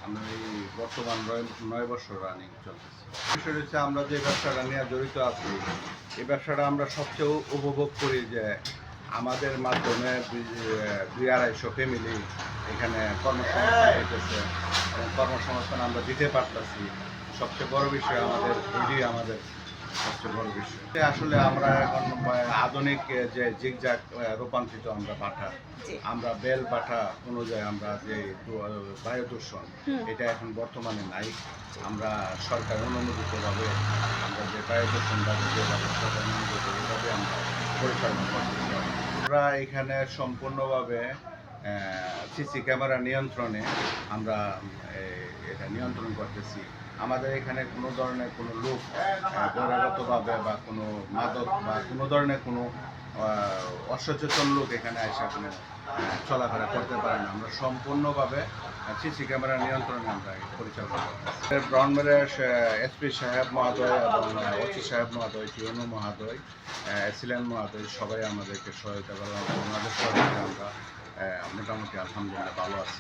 আমরা এই বর্তমান 9 বছর রানিং চলতেছে। বিষয় হচ্ছে আমরা যে ব্যবসাটা নিয়ে জড়িত আছি, এই ব্যবসাটা আমরা সবচেয়ে উপভোগ করি যে আমাদের মাধ্যমে 200-250 ফ্যামিলি এখানে কর্মসংস্থান হইতেছে এবং কর্মসংস্থান আমরা দিতে পারতেছি। সবচেয়ে বড় বিষয় এটি আমাদের সবচেয়ে বড় বিষয়। আসলে আমরা এখন আধুনিক যে জিগজাগ রূপান্তরিত আমরা পাঠা, আমরা বেল পাঠা অনুযায়ী আমরা যে বায়ু দূষণ এটা এখন বর্তমানে নাই। আমরা সরকার অনুমোদিতভাবে আমরা যে বায়ু দূষণটা যে ব্যবস্থাটা অনুমোদিত এইভাবে আমরা পরিচালনা করতেছি। আমরা এখানে সম্পূর্ণভাবে সিসি ক্যামেরা নিয়ন্ত্রণে আমরা এটা নিয়ন্ত্রণ করতেছি। আমাদের এখানে কোনো ধরনের কোনো লোক বহিরাগতভাবে বা কোনো মাদক বা কোনো ধরনের কোনো অসচেতন লোক এখানে এসে কোনো চলাফেরা করতে পারে না। আমরা সম্পূর্ণভাবে সিসি ক্যামেরা নিয়ন্ত্রণে আমরা পরিচালনা করতেছি। ব্রাউনবাড়িয়ার এসপি সাহেব মহোদয় এবং ওসি সাহেব মহোদয়, টিওনো মহোদয়, এসিলেন মহোদয় সবাই আমাদেরকে সহায়তা করেন। ওনাদের সহায়তায় আমরা মোটামুটি আলহামদুলিল্লাহ ভালো আছি।